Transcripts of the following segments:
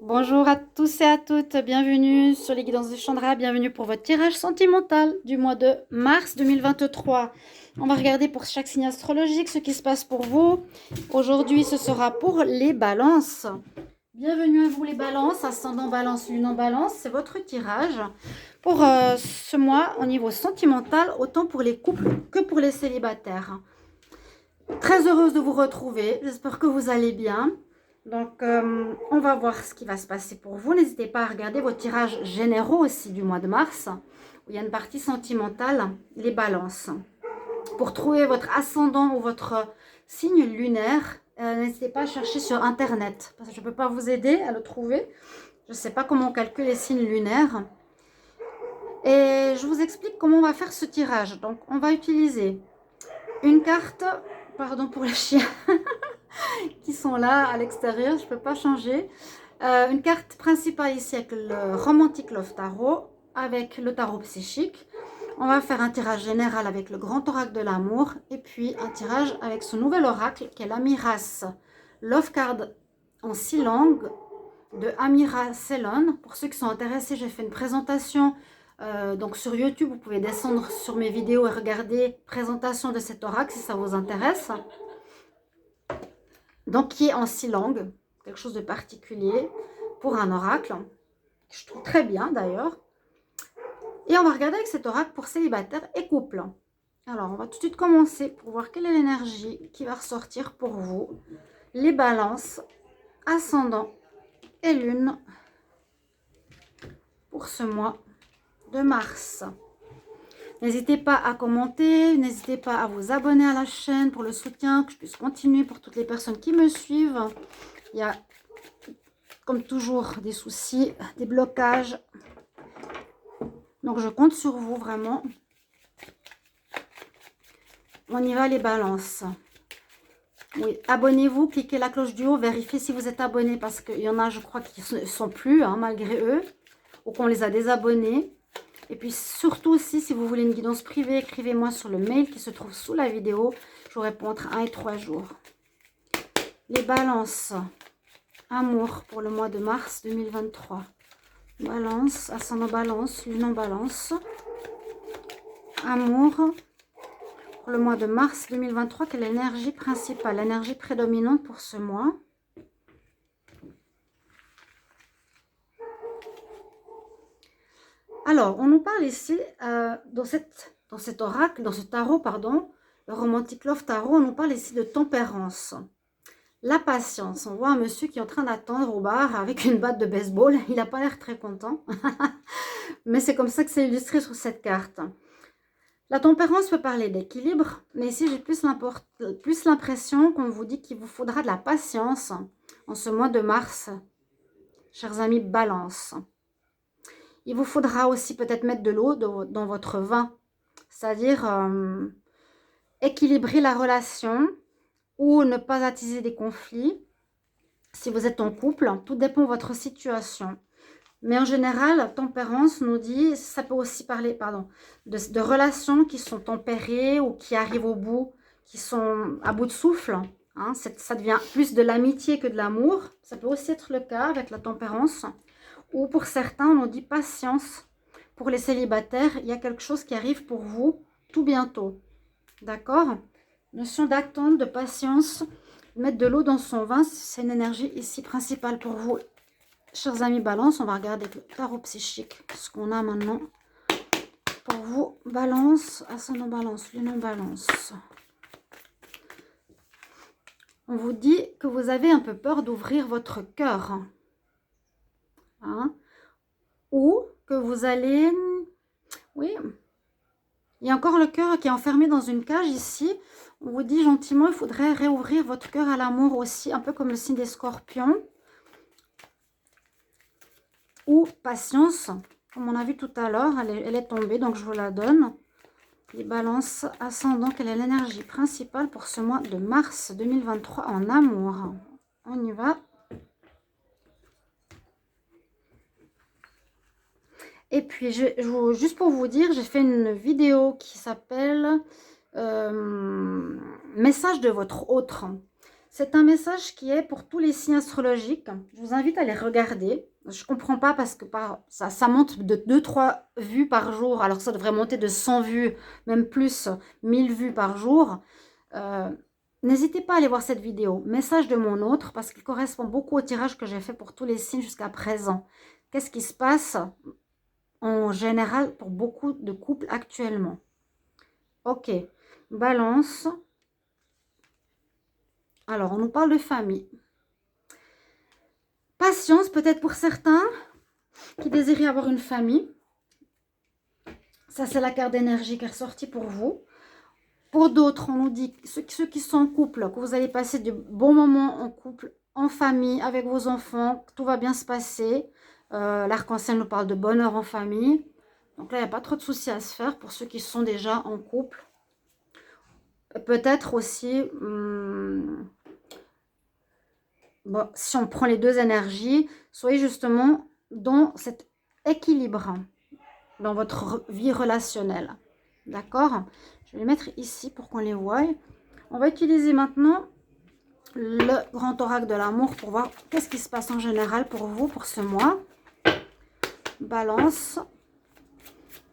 Bonjour à tous et à toutes, bienvenue sur les guidances de Chandra, bienvenue pour votre tirage sentimental du mois de mars 2023. On va regarder pour chaque signe astrologique ce qui se passe pour vous. Aujourd'hui, ce sera pour les balances. Bienvenue à vous les balances, ascendant balance, lune en balance, c'est votre tirage pour ce mois au niveau sentimental, autant pour les couples que pour les célibataires. Très heureuse de vous retrouver, j'espère que vous allez bien. Donc, on va voir ce qui va se passer pour vous. N'hésitez pas à regarder vos tirages généraux aussi du mois de mars, où il y a une partie sentimentale, les balances. Pour trouver votre ascendant ou votre signe lunaire, n'hésitez pas à chercher sur Internet, parce que je ne peux pas vous aider à le trouver. Je ne sais pas comment on calcule les signes lunaires. Et je vous explique comment on va faire ce tirage. Donc, on va utiliser une carte, pardon pour les chiens, qui sont là à l'extérieur, je ne peux pas changer. Une carte principale ici avec le Romantic Love Tarot, avec le tarot psychique. On va faire un tirage général avec le grand oracle de l'amour et puis un tirage avec ce nouvel oracle qui est l'Amiras Love Card en 6 langues de Amira Ceylon. Pour ceux qui sont intéressés, j'ai fait une présentation donc sur YouTube. Vous pouvez descendre sur mes vidéos et regarder présentation de cet oracle si ça vous intéresse. Donc qui est en 6 langues, quelque chose de particulier pour un oracle, que je trouve très bien d'ailleurs. Et on va regarder avec cet oracle pour célibataire et couple. Alors on va tout de suite commencer pour voir quelle est l'énergie qui va ressortir pour vous. Les balances, ascendant et lune pour ce mois de mars. N'hésitez pas à commenter, n'hésitez pas à vous abonner à la chaîne pour le soutien, que je puisse continuer pour toutes les personnes qui me suivent. Il y a, comme toujours, des soucis, des blocages. Donc, je compte sur vous, vraiment. On y va, les balances. Oui, abonnez-vous, cliquez la cloche du haut, vérifiez si vous êtes abonné, parce qu'il y en a, je crois, qui ne sont plus, hein, malgré eux, ou qu'on les a désabonnés. Et puis surtout aussi, si vous voulez une guidance privée, écrivez-moi sur le mail qui se trouve sous la vidéo. Je vous réponds entre 1 et 3 jours. Les balances. Amour pour le mois de mars 2023. Balance, ascendant balance, lune en balance. Amour pour le mois de mars 2023. Quelle est l'énergie principale, l'énergie prédominante pour ce mois? Alors, on nous parle ici, dans cet oracle, dans ce tarot, pardon, le Romantic Love Tarot, on nous parle ici de tempérance. La patience. On voit un monsieur qui est en train d'attendre au bar avec une batte de baseball. Il n'a pas l'air très content. Mais c'est comme ça que c'est illustré sur cette carte. La tempérance peut parler d'équilibre, mais ici j'ai plus l'impression qu'on vous dit qu'il vous faudra de la patience en ce mois de mars, chers amis balance. Il vous faudra aussi peut-être mettre de l'eau dans votre vin, c'est-à-dire équilibrer la relation ou ne pas attiser des conflits. Si vous êtes en couple, tout dépend de votre situation. Mais en général, la tempérance nous dit, ça peut aussi parler de relations qui sont tempérées ou qui arrivent au bout, qui sont à bout de souffle. Hein, ça devient plus de l'amitié que de l'amour. Ça peut aussi être le cas avec la tempérance. Ou pour certains, on nous dit patience. Pour les célibataires, il y a quelque chose qui arrive pour vous tout bientôt. D'accord? Notion d'attente, de patience. Mettre de l'eau dans son vin, c'est une énergie ici principale pour vous. Chers amis balance, on va regarder le tarot psychique. Ce qu'on a maintenant pour vous. Balance, ascendant balance, lune en balance. On vous dit que vous avez un peu peur d'ouvrir votre cœur. Hein? Ou que vous allez... Oui, il y a encore le cœur qui est enfermé dans une cage ici. On vous dit gentiment, il faudrait réouvrir votre cœur à l'amour aussi, un peu comme le signe des scorpions. Ou patience, comme on a vu tout à l'heure, elle est tombée, donc je vous la donne. Les balances ascendant, quelle est l'énergie principale pour ce mois de mars 2023 en amour? On y va. Et puis, juste pour vous dire, j'ai fait une vidéo qui s'appelle Message de votre autre. C'est un message qui est pour tous les signes astrologiques. Je vous invite à les regarder. Je ne comprends pas parce que ça monte de 2-3 vues par jour, alors que ça devrait monter de 100 vues, même plus, 1000 vues par jour. N'hésitez pas à aller voir cette vidéo. Message de mon autre, parce qu'il correspond beaucoup au tirage que j'ai fait pour tous les signes jusqu'à présent. Qu'est-ce qui se passe en général pour beaucoup de couples actuellement? Ok, Balance. Alors, on nous parle de famille. Patience, peut-être pour certains qui désirent avoir une famille. Ça, c'est la carte d'énergie qui est ressortie pour vous. Pour d'autres, on nous dit, ceux qui sont en couple, que vous allez passer de bons moments en couple, en famille, avec vos enfants, que tout va bien se passer. L'arc-en-ciel nous parle de bonheur en famille. Donc là, il n'y a pas trop de soucis à se faire pour ceux qui sont déjà en couple. Peut-être aussi, bon, si on prend les deux énergies, soyez justement dans cet équilibre dans votre vie relationnelle. D'accord? Je vais les mettre ici pour qu'on les voie. On va utiliser maintenant le grand oracle de l'amour pour voir qu'est-ce qui se passe en général pour vous pour ce mois. Balance.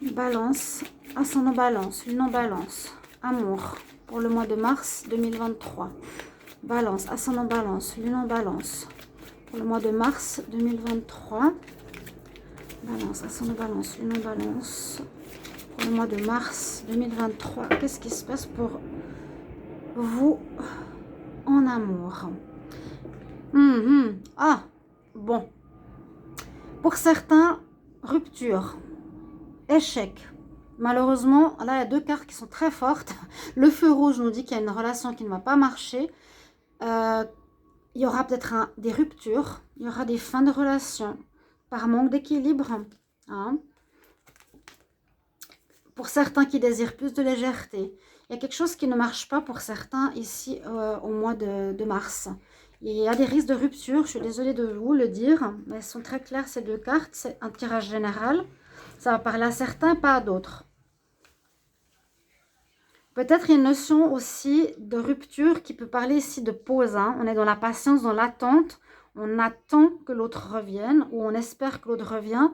Balance. Ascendant Balance. Lune en Balance. Amour pour le mois de mars 2023. Balance. Ascendant Balance. Lune en Balance pour le mois de mars 2023. Balance. Ascendant Balance. Lune en Balance pour le mois de mars 2023. Qu'est-ce qui se passe pour vous en amour? Ah, bon. Pour certains, rupture, échec. Malheureusement, là, il y a deux cartes qui sont très fortes. Le feu rouge nous dit qu'il y a une relation qui ne va pas marcher. Il y aura peut-être des ruptures. Il y aura des fins de relation par manque d'équilibre. Hein. Pour certains qui désirent plus de légèreté. Il y a quelque chose qui ne marche pas pour certains ici au mois de mars. Il y a des risques de rupture, je suis désolée de vous le dire, mais elles sont très claires ces deux cartes. C'est un tirage général. Ça va parler à certains, pas à d'autres. Peut-être il y a une notion aussi de rupture qui peut parler ici de pause. Hein. On est dans la patience, dans l'attente. On attend que l'autre revienne ou on espère que l'autre revienne.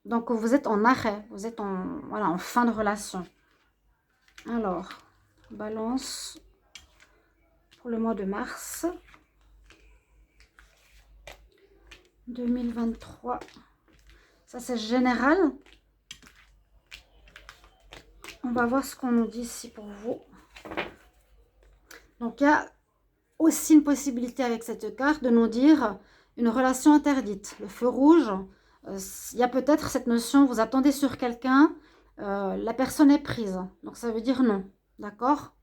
Donc vous êtes en arrêt, vous êtes en fin de relation. Alors, Balance pour le mois de mars 2023. Ça, c'est général. On va voir ce qu'on nous dit ici pour vous. Donc, il y a aussi une possibilité avec cette carte de nous dire une relation interdite. Le feu rouge, il y a peut-être cette notion, vous attendez sur quelqu'un, la personne est prise. Donc, ça veut dire non. D'accord?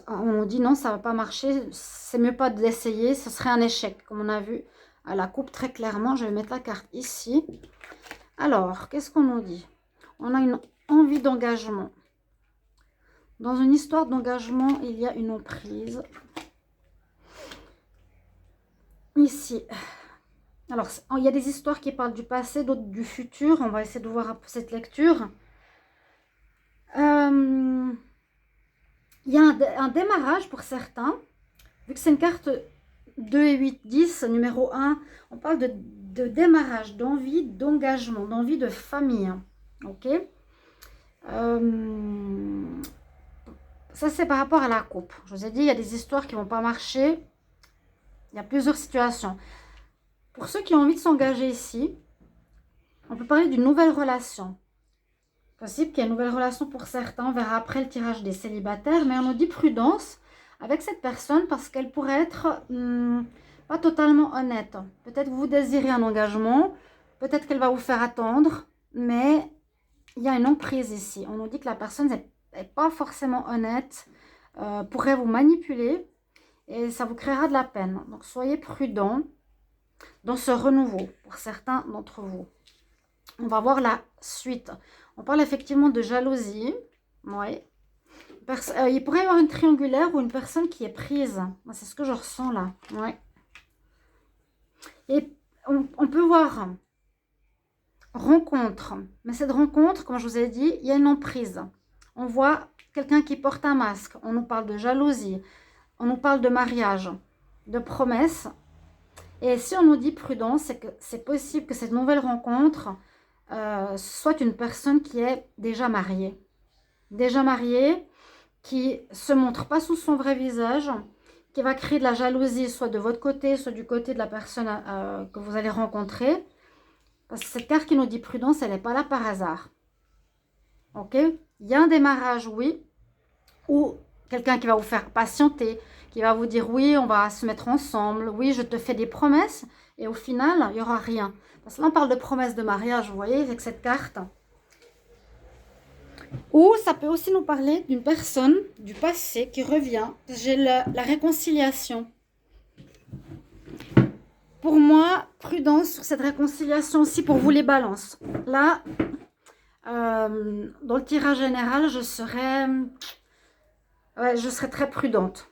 On nous dit non, ça ne va pas marcher. C'est mieux pas d'essayer, ce serait un échec. Comme on a vu à la coupe très clairement. Je vais mettre la carte ici. Alors, qu'est-ce qu'on nous dit? On a une envie d'engagement. Dans une histoire d'engagement, il y a une emprise. Ici. Alors, il y a des histoires qui parlent du passé, d'autres du futur. On va essayer de voir cette lecture. Il y a un démarrage pour certains. Vu que c'est une carte 2 et 8, 10, numéro 1, on parle de démarrage, d'envie, d'engagement, d'envie de famille. Ok? Ça, c'est par rapport à la coupe. Je vous ai dit, il y a des histoires qui ne vont pas marcher. Il y a plusieurs situations. Pour ceux qui ont envie de s'engager ici, on peut parler d'une nouvelle relation. Possible qu'il y ait une nouvelle relation pour certains. On verra après le tirage des célibataires. Mais on nous dit prudence avec cette personne parce qu'elle pourrait être pas totalement honnête. Peut-être que vous désirez un engagement. Peut-être qu'elle va vous faire attendre. Mais il y a une emprise ici. On nous dit que la personne n'est pas forcément honnête. Pourrait vous manipuler. Et ça vous créera de la peine. Donc soyez prudents dans ce renouveau pour certains d'entre vous. On va voir la suite. On parle effectivement de jalousie. Oui. Il pourrait y avoir une triangulaire ou une personne qui est prise. C'est ce que je ressens là. Ouais. Et on peut voir rencontre. Mais cette rencontre, comme je vous ai dit, il y a une emprise. On voit quelqu'un qui porte un masque, on nous parle de jalousie, on nous parle de mariage, de promesses. Et si on nous dit prudence, c'est que c'est possible que cette nouvelle rencontre soit une personne qui est déjà mariée. Déjà mariée, qui ne se montre pas sous son vrai visage, qui va créer de la jalousie, soit de votre côté, soit du côté de la personne que vous allez rencontrer. Parce que cette carte qui nous dit prudence, elle n'est pas là par hasard. Ok? Il y a un démarrage, oui, ou quelqu'un qui va vous faire patienter, qui va vous dire oui, on va se mettre ensemble, oui, je te fais des promesses, et au final, il n'y aura rien. Parce que là, on parle de promesses de mariage, vous voyez, avec cette carte. Ou ça peut aussi nous parler d'une personne du passé qui revient. J'ai la réconciliation. Pour moi, prudence sur cette réconciliation aussi pour vous les balances. Là, dans le tirage général, je serais très prudente.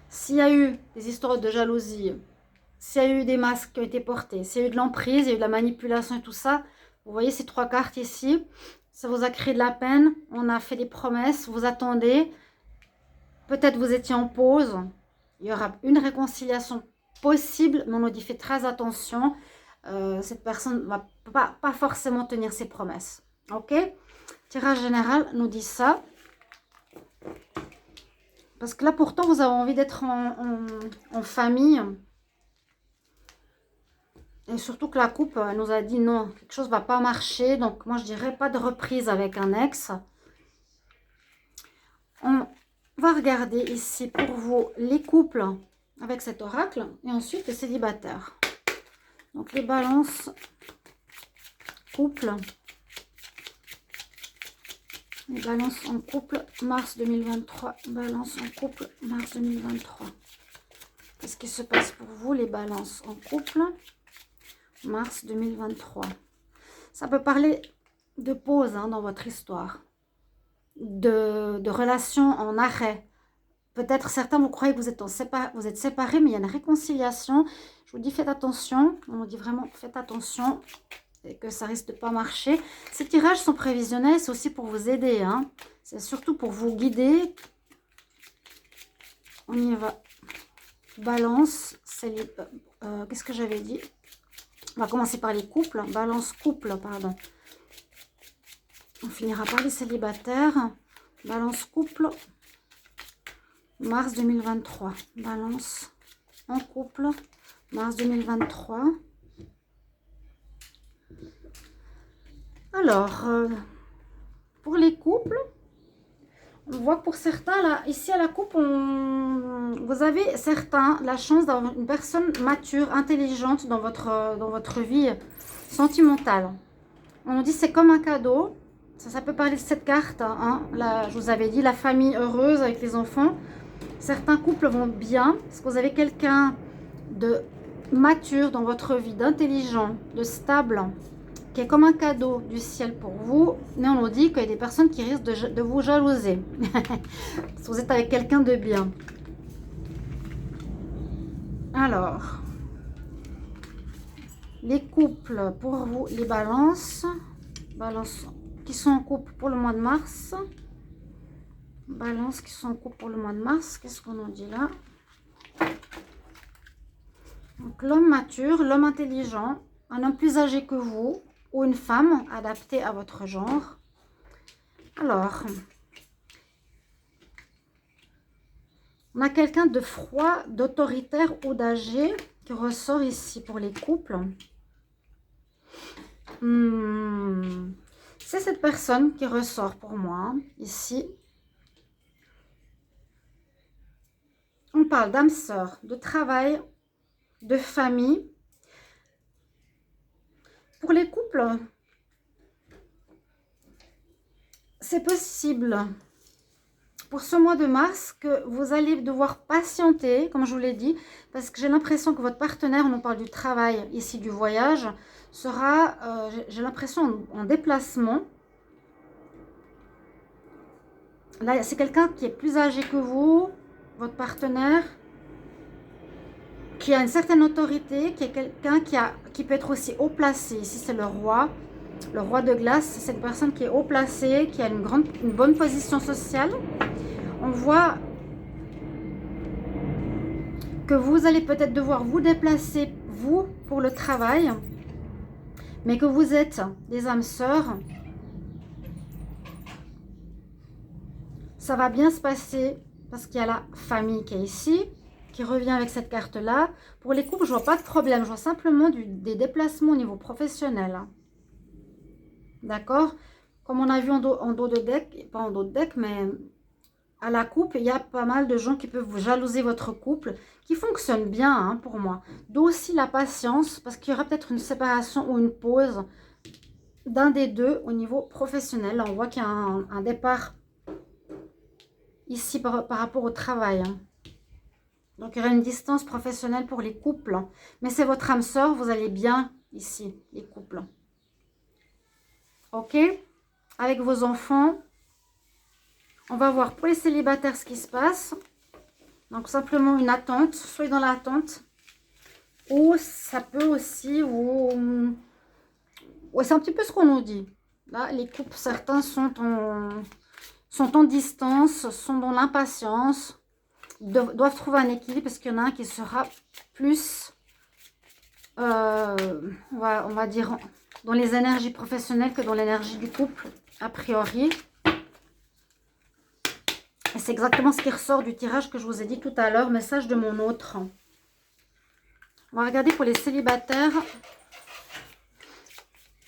S'il y a eu des histoires de jalousie, s'il y a eu des masques qui ont été portés, s'il y a eu de l'emprise, il y a eu de la manipulation et tout ça, vous voyez ces 3 cartes ici, ça vous a créé de la peine, on a fait des promesses, vous attendez, peut-être vous étiez en pause, il y aura une réconciliation possible, mais on nous dit faites très attention, cette personne ne va pas forcément tenir ses promesses. Ok? Tirage général nous dit ça. Parce que là, pourtant, vous avez envie d'être en famille. Et surtout que la coupe, elle nous a dit non, quelque chose ne va pas marcher. Donc, moi, je dirais pas de reprise avec un ex. On va regarder ici pour vous les couples avec cet oracle. Et ensuite, les célibataires. Donc, les balances, couple. Les balances en couple, mars 2023. Balance en couple, mars 2023. Qu'est-ce qui se passe pour vous, les balances en couple, mars 2023? Ça peut parler de pause dans votre histoire, de relations en arrêt. Peut-être certains, vous croyez que vous êtes séparés, mais il y a une réconciliation. Je vous dis, faites attention. On nous dit vraiment, faites attention. Et que ça risque de pas marcher. Ces tirages sont prévisionnels, c'est aussi pour vous aider. C'est surtout pour vous guider. On y va. Balance, qu'est-ce que j'avais dit? On va commencer par les couples. Balance couple, pardon. On finira par les célibataires. Balance couple. Mars 2023. Balance en couple. Mars 2023. Alors, pour les couples, on voit que pour certains, là, ici à la coupe, vous avez certains la chance d'avoir une personne mature, intelligente dans votre vie sentimentale. On nous dit c'est comme un cadeau. Ça peut parler de cette carte. Là, je vous avais dit la famille heureuse avec les enfants. Certains couples vont bien parce que vous avez quelqu'un de mature dans votre vie, d'intelligent, de stable, qui est comme un cadeau du ciel pour vous. Mais on nous dit qu'il y a des personnes qui risquent de vous jalouser. Parce que vous êtes avec quelqu'un de bien. Alors, les couples pour vous, les balances. Balances qui sont en couple pour le mois de mars. Balances qui sont en couple pour le mois de mars. Qu'est-ce qu'on nous dit là? Donc, l'homme mature, l'homme intelligent, un homme plus âgé que vous, ou une femme adaptée à votre genre. Alors, on a quelqu'un de froid, d'autoritaire ou d'âgé qui ressort ici pour les couples. C'est cette personne qui ressort pour moi, ici. On parle d'âme sœur, de travail, de famille. Pour les couples, c'est possible pour ce mois de mars que vous allez devoir patienter, comme je vous l'ai dit, parce que j'ai l'impression que votre partenaire, on parle du travail, ici du voyage, sera, j'ai l'impression, en déplacement. Là, c'est quelqu'un qui est plus âgé que vous, votre partenaire, qui a une certaine autorité, qui est quelqu'un qui peut être aussi haut placé. Ici, c'est le roi. Le roi de glace, c'est une personne qui est haut placée, qui a une bonne position sociale. On voit que vous allez peut-être devoir vous déplacer, vous, pour le travail, mais que vous êtes des âmes sœurs. Ça va bien se passer parce qu'il y a la famille qui est ici, qui revient avec cette carte-là. Pour les couples, je vois pas de problème. Je vois simplement des déplacements au niveau professionnel. D'accord? Comme on a vu en dos de deck, pas en dos de deck, mais à la coupe, il y a pas mal de gens qui peuvent vous jalouser votre couple, qui fonctionne bien hein, pour moi. D'où aussi la patience, parce qu'il y aura peut-être une séparation ou une pause d'un des deux au niveau professionnel. Là, on voit qu'il y a un départ ici par rapport au travail. Hein. Donc, il y aura une distance professionnelle pour les couples. Hein. Mais c'est votre âme sœur, vous allez bien ici, les couples. Ok? Avec vos enfants. On va voir pour les célibataires ce qui se passe. Donc, simplement une attente. Soyez dans l'attente. Ou ça peut aussi... Ouais, c'est un petit peu ce qu'on nous dit. Là, les couples, certains sont en distance, sont dans l'impatience. Doivent trouver un équilibre parce qu'il y en a un qui sera plus... on va dire dans les énergies professionnelles que dans l'énergie du couple, a priori. Et c'est exactement ce qui ressort du tirage que je vous ai dit tout à l'heure, message de mon autre. On va regarder pour les célibataires.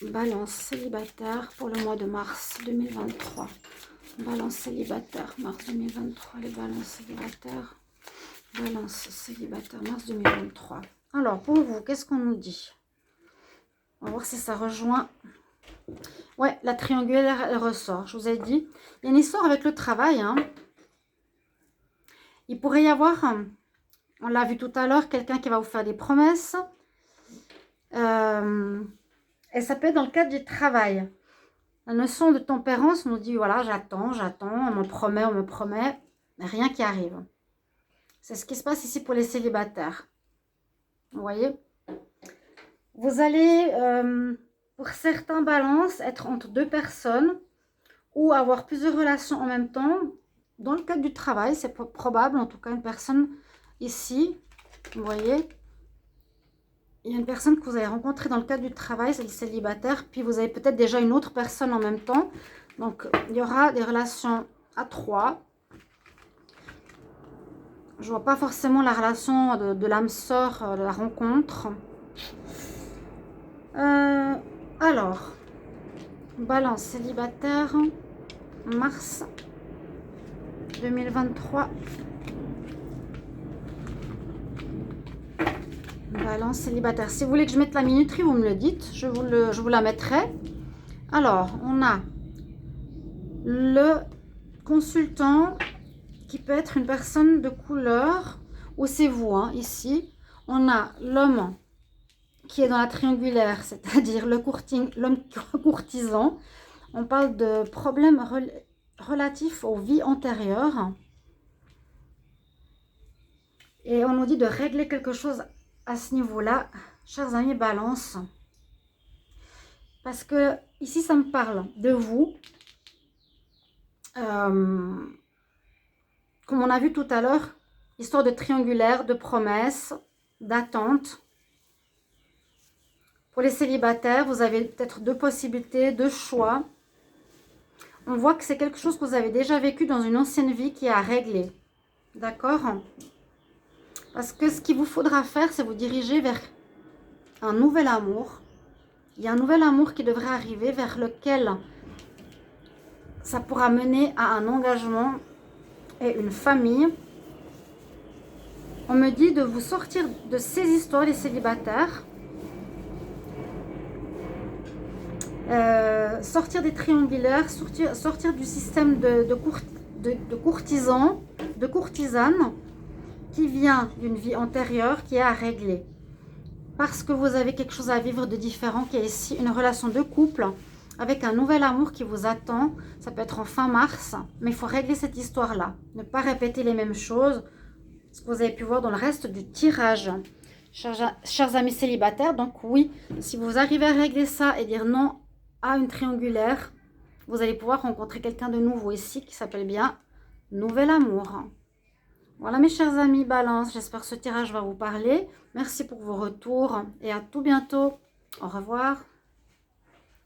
Balance célibataire pour le mois de mars 2023. Balance célibataire, mars 2023. Les balances célibataires. Balance célibataire, mars 2023. Alors, pour vous, qu'est-ce qu'on nous dit? On va voir si ça rejoint. Ouais, la triangulaire, elle ressort. Je vous ai dit, il y a une histoire avec le travail. Hein. Il pourrait y avoir, on l'a vu tout à l'heure, quelqu'un qui va vous faire des promesses. Et ça peut être dans le cadre du travail. La notion de tempérance nous dit, voilà, j'attends, on me promet, mais rien qui arrive. C'est ce qui se passe ici pour les célibataires. Vous voyez? Vous allez, pour certains balances, être entre deux personnes ou avoir plusieurs relations en même temps. Dans le cadre du travail, c'est probable, en tout cas une personne ici, vous voyez, il y a une personne que vous avez rencontrée dans le cadre du travail, c'est le célibataire, puis vous avez peut-être déjà une autre personne en même temps. Donc, il y aura des relations à trois. Je vois pas forcément la relation de l'âme sœur, de la rencontre. Alors, balance célibataire, mars 2023. Balance célibataire. Si vous voulez que je mette la minuterie, vous me le dites. Je vous la mettrai. Alors, on a le consultant qui peut être une personne de couleur, ou c'est vous, hein, ici. On a l'homme qui est dans la triangulaire, c'est-à-dire l'homme courtisan. On parle de problèmes relatifs aux vies antérieures. Et on nous dit de régler quelque chose à ce niveau-là, chers amis Balance. Parce que ici, ça me parle de vous. Comme on a vu tout à l'heure, histoire de triangulaire, de promesses, d'attente. Pour les célibataires, vous avez peut-être deux possibilités, deux choix. On voit que c'est quelque chose que vous avez déjà vécu dans une ancienne vie qui est à régler. D'accord? Parce que ce qu'il vous faudra faire, c'est vous diriger vers un nouvel amour. Il y a un nouvel amour qui devrait arriver vers lequel ça pourra mener à un engagement et une famille. On me dit de vous sortir de ces histoires, les célibataires. Sortir des triangulaires, sortir du système de courtisans, de courtisanes qui vient d'une vie antérieure qui est à régler. Parce que vous avez quelque chose à vivre de différent qui est ici, une relation de couple avec un nouvel amour qui vous attend. Ça peut être en fin mars, mais il faut régler cette histoire-là. Ne pas répéter les mêmes choses, ce que vous avez pu voir dans le reste du tirage. Chers amis célibataires, donc oui, si vous arrivez à régler ça et dire non à une triangulaire, vous allez pouvoir rencontrer quelqu'un de nouveau ici qui s'appelle bien Nouvel Amour. Voilà mes chers amis Balance, j'espère que ce tirage va vous parler. Merci pour vos retours et à tout bientôt. Au revoir.